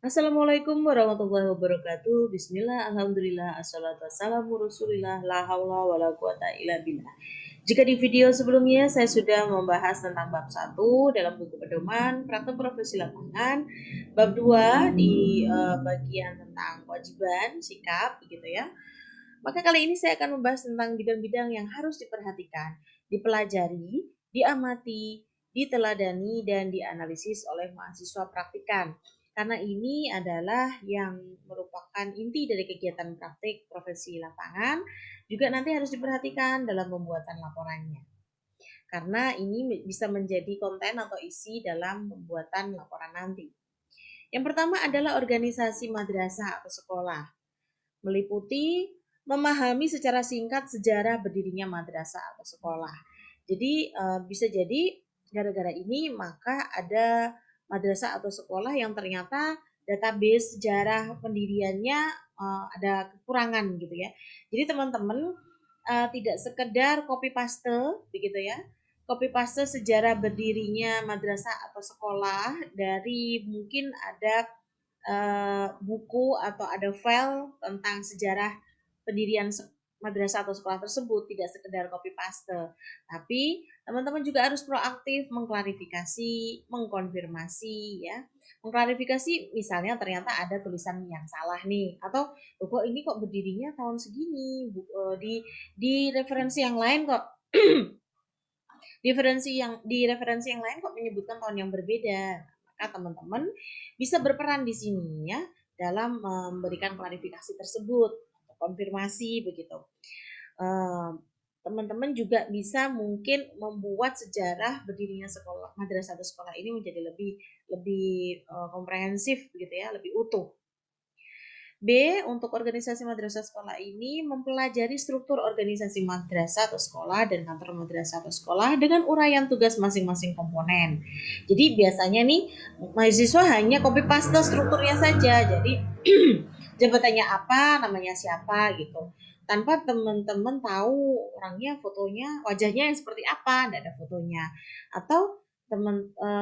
Assalamualaikum warahmatullahi wabarakatuh. Bismillah, alhamdulillah, assalatu wassalamu rasulillah, la haula wala quwata illa billah. Jika di video sebelumnya saya sudah membahas tentang bab 1 dalam buku pedoman praktek profesi lapangan, bab 2 di bagian tentang kewajiban, sikap begitu ya. Maka kali ini saya akan membahas tentang bidang-bidang yang harus diperhatikan, dipelajari, diamati, diteladani, dan dianalisis oleh mahasiswa praktikan. Karena ini adalah yang merupakan inti dari kegiatan praktik profesi lapangan, juga nanti harus diperhatikan dalam pembuatan laporannya. Karena ini bisa menjadi konten atau isi dalam pembuatan laporan nanti. Yang pertama adalah organisasi madrasah atau sekolah, meliputi memahami secara singkat sejarah berdirinya madrasah atau sekolah. Jadi bisa jadi gara-gara ini maka ada madrasah atau sekolah yang ternyata database sejarah pendiriannya ada kekurangan gitu ya. Jadi teman-teman tidak sekedar copy paste begitu ya. Copy paste sejarah berdirinya madrasah atau sekolah dari mungkin ada buku atau ada file tentang sejarah pendirian madrasah atau sekolah tersebut, tidak sekedar copy paste, tapi teman-teman juga harus proaktif mengklarifikasi, mengkonfirmasi ya. Mengklarifikasi misalnya ternyata ada tulisan yang salah nih, atau kok ini kok berdirinya tahun segini, di referensi yang lain kok di referensi yang lain kok menyebutkan tahun yang berbeda. Maka teman-teman bisa berperan di sini ya dalam memberikan klarifikasi tersebut, konfirmasi begitu. Teman-teman juga bisa mungkin membuat sejarah berdirinya sekolah madrasah atau sekolah ini menjadi lebih komprehensif begitu ya, lebih utuh. B. Untuk organisasi madrasah sekolah ini mempelajari struktur organisasi madrasah atau sekolah dan kantor madrasah atau sekolah dengan uraian tugas masing-masing komponen. Jadi biasanya nih mahasiswa hanya copy paste strukturnya saja. Jadi jabatannya apa, namanya siapa gitu. Tanpa teman-teman tahu orangnya, fotonya, wajahnya yang seperti apa, tidak ada fotonya. Atau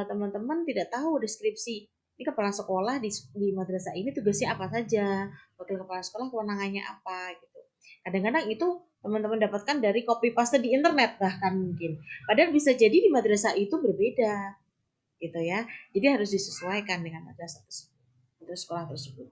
teman-teman tidak tahu deskripsi ini kepala sekolah di madrasah ini tugasnya apa saja, wakil kepala sekolah kewenangannya apa gitu. Kadang-kadang itu teman-teman dapatkan dari copy paste di internet bahkan mungkin. Padahal bisa jadi di madrasah itu berbeda gitu ya. Jadi harus disesuaikan dengan madrasah tersebut, atau sekolah tersebut.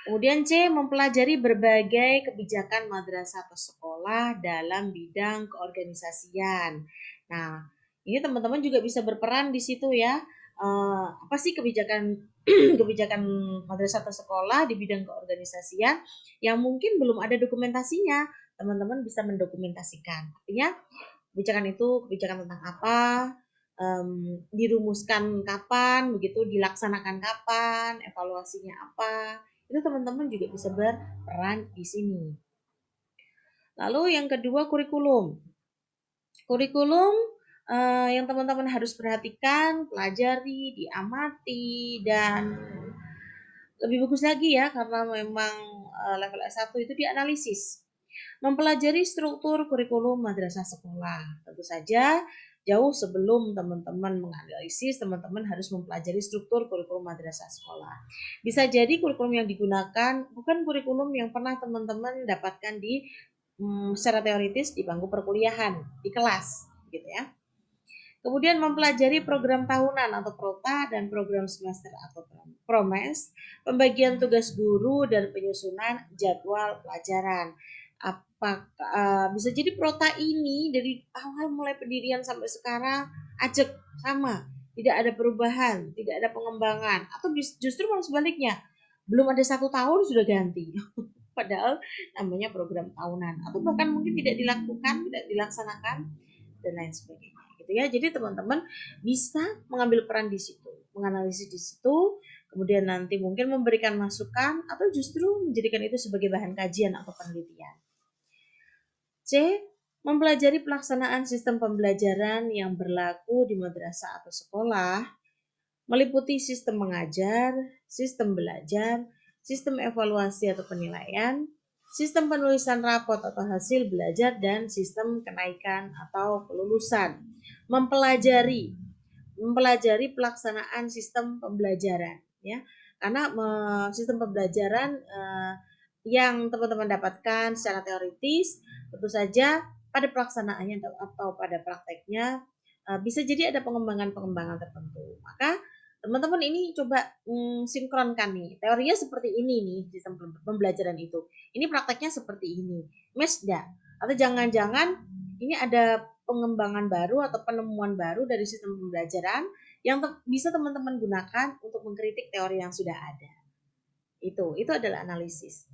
Kemudian C, mempelajari berbagai kebijakan madrasah atau sekolah dalam bidang keorganisasian. Nah, ini teman-teman juga bisa berperan di situ ya. Apa sih kebijakan kebijakan madrasah atau sekolah di bidang keorganisasian yang mungkin belum ada dokumentasinya, teman-teman bisa mendokumentasikan. Artinya kebijakan itu kebijakan tentang apa, dirumuskan kapan, begitu dilaksanakan kapan, evaluasinya apa, itu teman-teman juga bisa berperan di sini. Lalu yang kedua kurikulum. Kurikulum yang teman-teman harus perhatikan, pelajari, diamati, dan lebih bagus lagi ya karena memang level S1 itu dianalisis. Mempelajari struktur kurikulum madrasah sekolah. Tentu saja jauh sebelum teman-teman menganalisis, teman-teman harus mempelajari struktur kurikulum madrasah sekolah. Bisa jadi kurikulum yang digunakan bukan kurikulum yang pernah teman-teman dapatkan di secara teoritis di bangku perkuliahan, di kelas, gitu ya. Kemudian mempelajari program tahunan atau prota dan program semester atau promes, pembagian tugas guru dan penyusunan jadwal pelajaran. Apakah bisa jadi prota ini dari awal mulai pendirian sampai sekarang ajak sama, tidak ada perubahan, tidak ada pengembangan, atau justru malah sebaliknya, belum ada 1 tahun sudah ganti. Padahal namanya program tahunan, atau bahkan mungkin tidak dilakukan, tidak dilaksanakan, dan lain sebagainya. Gitu ya. Jadi teman-teman bisa mengambil peran di situ, menganalisis di situ, kemudian nanti mungkin memberikan masukan atau justru menjadikan itu sebagai bahan kajian atau penelitian. C. Mempelajari pelaksanaan sistem pembelajaran yang berlaku di madrasah atau sekolah, meliputi sistem mengajar, sistem belajar, sistem evaluasi atau penilaian, sistem penulisan rapot atau hasil belajar, dan sistem kenaikan atau kelulusan. Mempelajari pelaksanaan sistem pembelajaran ya. Karena sistem pembelajaran yang teman-teman dapatkan secara teoritis, tentu saja pada pelaksanaannya atau pada prakteknya bisa jadi ada pengembangan-pengembangan tertentu. Maka teman-teman ini coba sinkronkan nih, teorinya seperti ini nih sistem pembelajaran itu. Ini prakteknya seperti ini. Match enggak? Atau jangan-jangan ini ada pengembangan baru atau penemuan baru dari sistem pembelajaran yang bisa teman-teman gunakan untuk mengkritik teori yang sudah ada. Itu adalah analisis.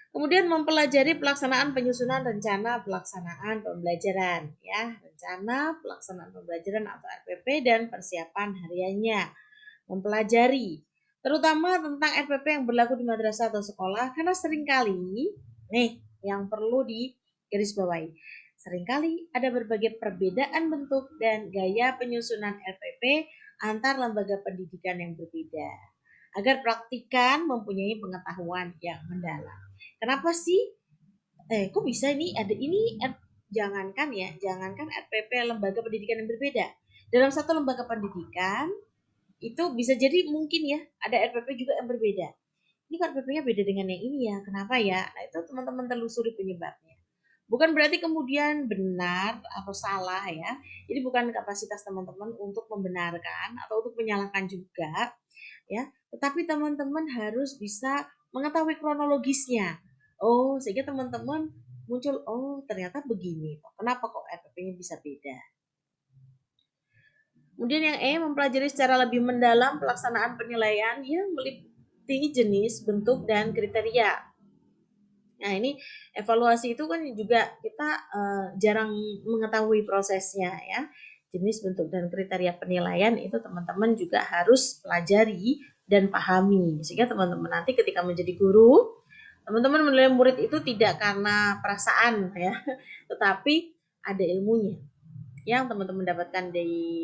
Kemudian mempelajari pelaksanaan penyusunan rencana pelaksanaan pembelajaran, ya, rencana pelaksanaan pembelajaran atau RPP dan persiapan hariannya. Mempelajari terutama tentang RPP yang berlaku di madrasah atau sekolah, karena seringkali nih yang perlu digarisbawahi, seringkali ada berbagai perbedaan bentuk dan gaya penyusunan RPP antar lembaga pendidikan yang berbeda, agar praktikan mempunyai pengetahuan yang mendalam. Kenapa sih? Kok bisa ini ada ini? Jangankan RPP lembaga pendidikan yang berbeda. Dalam satu lembaga pendidikan itu bisa jadi mungkin ya ada RPP juga yang berbeda. Ini kok RPP-nya beda dengan yang ini ya? Kenapa ya? Nah, itu teman-teman telusuri penyebabnya. Bukan berarti kemudian benar atau salah ya. Jadi bukan kapasitas teman-teman untuk membenarkan atau untuk menyalahkan juga ya. Tetapi teman-teman harus bisa mengetahui kronologisnya. Oh, sehingga teman-teman muncul, oh ternyata begini. Kenapa kok RPP-nya bisa beda? Kemudian yang E, mempelajari secara lebih mendalam pelaksanaan penilaian yang meliputi jenis, bentuk, dan kriteria. Nah, ini evaluasi itu kan juga kita jarang mengetahui prosesnya ya. Jenis, bentuk, dan kriteria penilaian itu teman-teman juga harus pelajari dan pahami. Sehingga teman-teman nanti ketika menjadi guru, teman-teman menilai murid itu tidak karena perasaan ya, tetapi ada ilmunya yang teman-teman dapatkan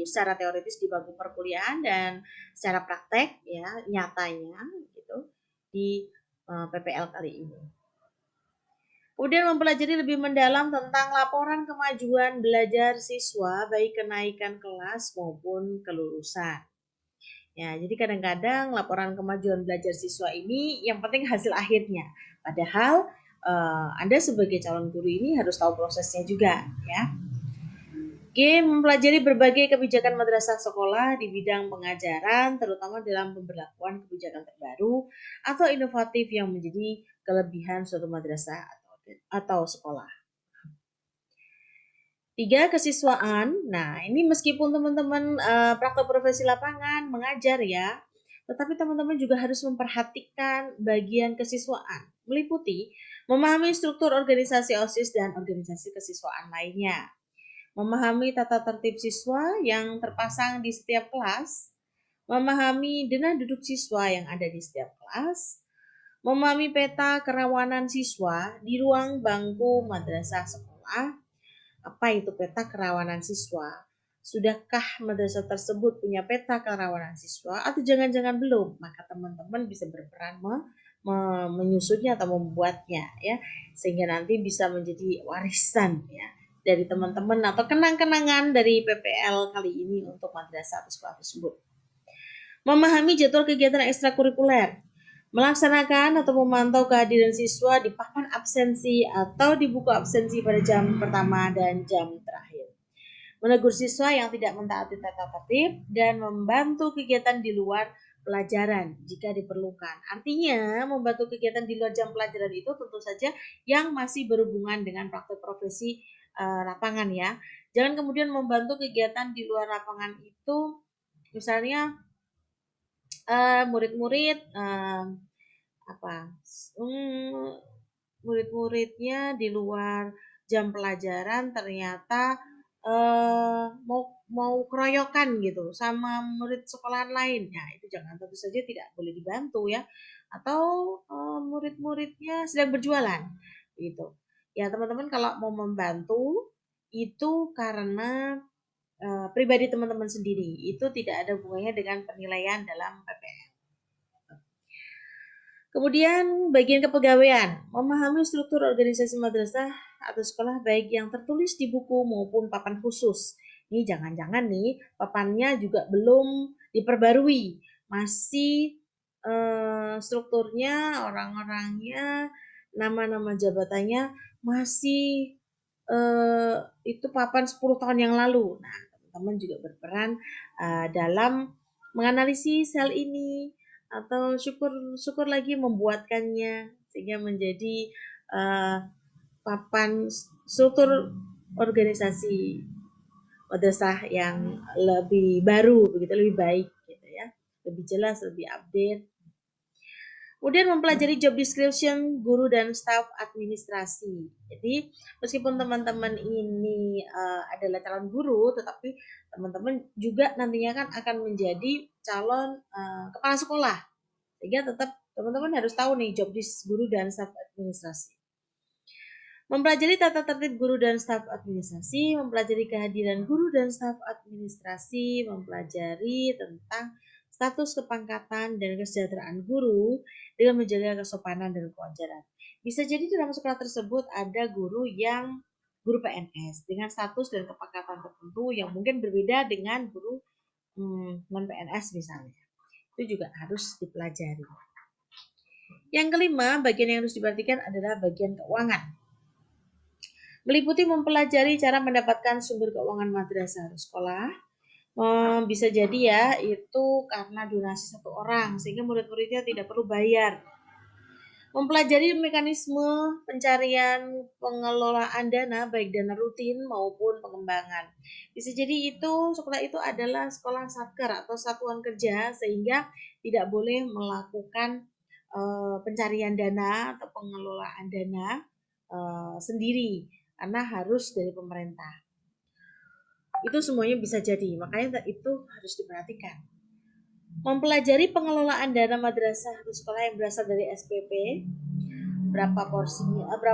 secara teoritis di bangku perkuliahan dan secara praktek ya nyatanya gitu di PPL kali ini. Kemudian mempelajari lebih mendalam tentang laporan kemajuan belajar siswa baik kenaikan kelas maupun kelulusan. Ya, jadi kadang-kadang laporan kemajuan belajar siswa ini yang penting hasil akhirnya. Padahal Anda sebagai calon guru ini harus tahu prosesnya juga ya. G. Mempelajari berbagai kebijakan madrasah sekolah di bidang pengajaran, terutama dalam pemberlakuan kebijakan terbaru atau inovatif yang menjadi kelebihan suatu madrasah atau sekolah. 3. Kesiswaan. Nah, ini meskipun teman-teman praktek profesi lapangan, mengajar ya, tetapi teman-teman juga harus memperhatikan bagian kesiswaan, meliputi memahami struktur organisasi OSIS dan organisasi kesiswaan lainnya, memahami tata tertib siswa yang terpasang di setiap kelas, memahami denah duduk siswa yang ada di setiap kelas, memahami peta kerawanan siswa di ruang bangku madrasah sekolah. Apa itu peta kerawanan siswa? Sudahkah madrasah tersebut punya peta kerawanan siswa atau jangan-jangan belum? Maka teman-teman bisa berperan menyusunnya atau membuatnya ya, sehingga nanti bisa menjadi warisan ya dari teman-teman atau kenang-kenangan dari PPL kali ini untuk madrasah atau sekolah tersebut. Memahami jadwal kegiatan ekstrakurikuler, melaksanakan atau memantau kehadiran siswa di papan absensi atau di buku absensi pada jam pertama dan jam terakhir. Menegur siswa yang tidak mentaati tata tertib dan membantu kegiatan di luar pelajaran jika diperlukan. Artinya membantu kegiatan di luar jam pelajaran itu tentu saja yang masih berhubungan dengan praktek profesi lapangan ya. Jangan kemudian membantu kegiatan di luar lapangan itu misalnya murid-murid murid-muridnya di luar jam pelajaran ternyata mau keroyokan gitu sama murid sekolahan lain. Nah, itu jangan, tentu saja tidak boleh dibantu ya. Atau murid-muridnya sedang berjualan gitu. Ya, teman-teman kalau mau membantu itu karena pribadi teman-teman sendiri, itu tidak ada hubungannya dengan penilaian dalam PPL. Kemudian bagian kepegawaian, memahami struktur organisasi madrasah atau sekolah baik yang tertulis di buku maupun papan khusus. Ini jangan-jangan nih papannya juga belum diperbarui, masih strukturnya, orang-orangnya, nama-nama jabatannya masih itu papan 10 tahun yang lalu. Nah, teman-teman juga berperan dalam menganalisis hal ini atau syukur lagi membuatkannya sehingga menjadi papan struktur organisasi madrasah yang lebih baru, begitu lebih baik, gitu ya, lebih jelas, lebih update. Kemudian mempelajari job description guru dan staf administrasi. Jadi meskipun teman-teman ini adalah calon guru, tetapi teman-teman juga nantinya kan akan menjadi calon kepala sekolah. Sehingga tetap teman-teman harus tahu nih job desk guru dan staf administrasi. Mempelajari tata tertib guru dan staf administrasi, mempelajari kehadiran guru dan staf administrasi, mempelajari tentang status kepangkatan dan kesejahteraan guru dengan menjaga kesopanan dan kewajaran. Bisa jadi dalam sekolah tersebut ada guru yang guru PNS dengan status dan kepangkatan tertentu yang mungkin berbeda dengan guru non PNS misalnya. Itu juga harus dipelajari. Yang kelima, bagian yang harus diperhatikan adalah bagian keuangan. Meliputi mempelajari cara mendapatkan sumber keuangan madrasah atau sekolah. Bisa jadi ya itu karena donasi satu orang sehingga murid-muridnya tidak perlu bayar. Mempelajari mekanisme pencarian pengelolaan dana baik dana rutin maupun pengembangan. Bisa jadi itu sekolah itu adalah sekolah satker atau satuan kerja sehingga tidak boleh melakukan pencarian dana atau pengelolaan dana sendiri karena harus dari pemerintah. Itu semuanya bisa jadi, makanya itu harus diperhatikan. Mempelajari pengelolaan dana madrasah atau sekolah yang berasal dari SPP, berapa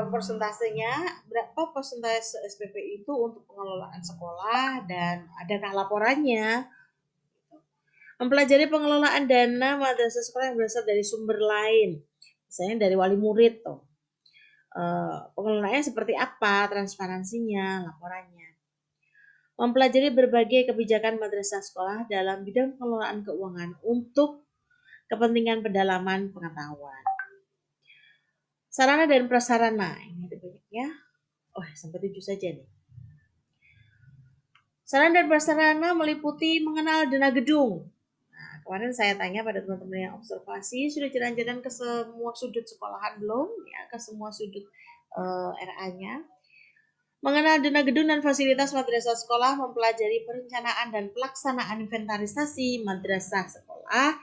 persentasenya, berapa persentase SPP itu untuk pengelolaan sekolah dan adakah laporannya. Mempelajari pengelolaan dana madrasah sekolah yang berasal dari sumber lain, misalnya dari wali murid tuh. Pengelolaannya seperti apa, transparansinya, laporannya. Mempelajari berbagai kebijakan madrasah sekolah dalam bidang pengelolaan keuangan untuk kepentingan pendalaman pengetahuan. Sarana dan prasarana, ini ada banyak ya. Sampai 7 saja nih. Sarana dan prasarana meliputi mengenal dana gedung. Nah, kemarin saya tanya pada teman-teman yang observasi, sudah jalan-jalan ke semua sudut sekolahan belum? Ya, ke semua sudut RA-nya. Mengenal dana gedung dan fasilitas madrasah sekolah, mempelajari perencanaan dan pelaksanaan inventarisasi madrasah sekolah,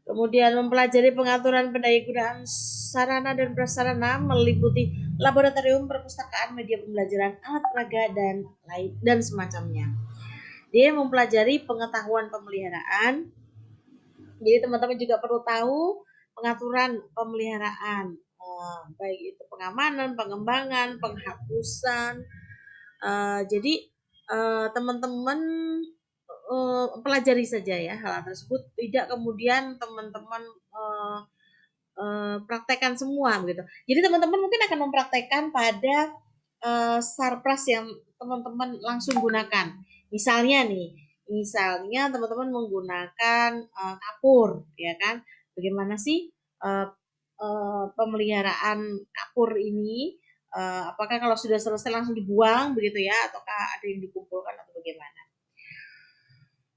kemudian mempelajari pengaturan pendayagunaan sarana dan prasarana meliputi laboratorium, perpustakaan, media pembelajaran, alat peraga dan semacamnya. Dia mempelajari pengetahuan pemeliharaan. Jadi teman-teman juga perlu tahu pengaturan pemeliharaan, baik itu pengamanan, pengembangan, penghapusan. Jadi teman-teman pelajari saja ya hal tersebut, tidak kemudian teman-teman praktekkan semua begitu. Jadi teman-teman mungkin akan mempraktekkan pada sarpras yang teman-teman langsung gunakan. Misalnya teman-teman menggunakan kapur, ya kan? Bagaimana sih pemeliharaan kapur ini? Apakah kalau sudah selesai langsung dibuang begitu ya, ataukah ada yang dikumpulkan atau bagaimana?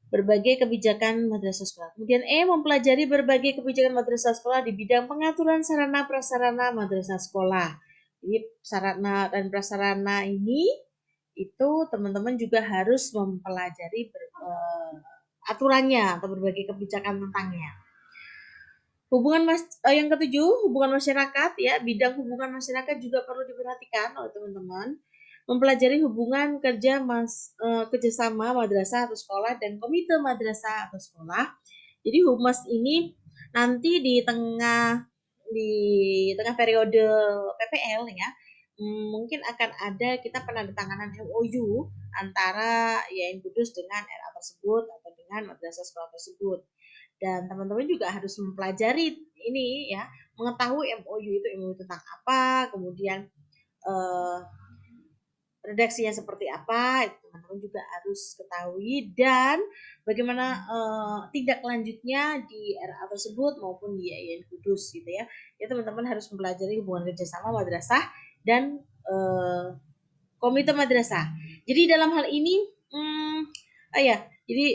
Berbagai kebijakan madrasah sekolah. Kemudian mempelajari berbagai kebijakan madrasah sekolah di bidang pengaturan sarana prasarana madrasah sekolah. Jadi sarana dan prasarana ini itu teman-teman juga harus mempelajari aturannya atau berbagai kebijakan tentangnya. Yang ketujuh, hubungan masyarakat ya, bidang hubungan masyarakat juga perlu diperhatikan oleh teman-teman. Mempelajari hubungan kerjasama madrasah atau sekolah dan komite madrasah atau sekolah. Jadi humas ini nanti di tengah periode PPL ya, mungkin akan ada kita penandatanganan MOU antara Yain Kudus dengan RA tersebut atau dengan madrasah sekolah tersebut. Dan teman-teman juga harus mempelajari ini ya, mengetahui MOU itu tentang apa, kemudian redaksinya seperti apa, itu teman-teman juga harus ketahui, dan bagaimana tindak lanjutnya di RA tersebut maupun di IAIN Kudus gitu ya. Ya teman-teman harus mempelajari hubungan kerjasama madrasah dan komite madrasah. Jadi dalam hal ini, ya, jadi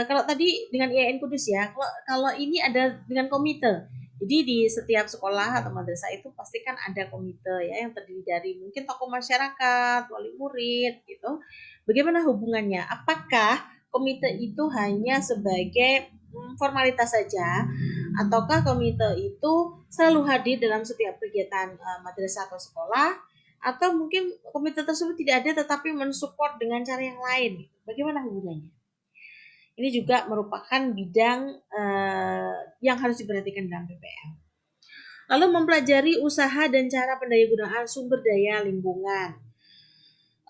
kalau tadi dengan IAIN Kudus ya, kalau ini ada dengan komite. Jadi di setiap sekolah atau madrasah itu pasti kan ada komite ya yang terdiri dari mungkin tokoh masyarakat, wali murid gitu. Bagaimana hubungannya? Apakah komite itu hanya sebagai formalitas saja, ataukah komite itu selalu hadir dalam setiap kegiatan madrasah atau sekolah, atau mungkin komite tersebut tidak ada tetapi mensupport dengan cara yang lain? Bagaimana hubungannya? Ini juga merupakan bidang yang harus diperhatikan dalam PPL. Lalu mempelajari usaha dan cara pendayagunaan sumber daya lingkungan.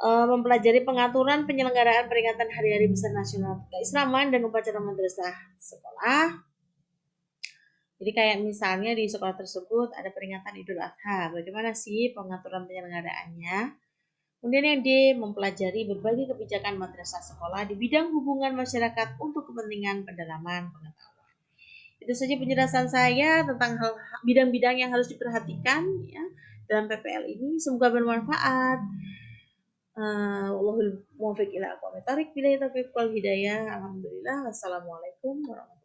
Mempelajari pengaturan penyelenggaraan peringatan hari-hari besar nasional keislaman dan upacara madrasah sekolah. Jadi kayak misalnya di sekolah tersebut ada peringatan Idul Adha, bagaimana sih pengaturan penyelenggaraannya? Kemudian yang D, mempelajari berbagai kebijakan madrasah sekolah di bidang hubungan masyarakat untuk kepentingan pendalaman pengetahuan. Itu saja penjelasan saya tentang bidang-bidang yang harus diperhatikan ya dalam PPL ini. Semoga bermanfaat. Wallahul muwaffiq ila aqwamit thoriq. Billahi taufiq wal hidayah. Alhamdulillah. Wassalamualaikum warahmatullahi wabarakatuh.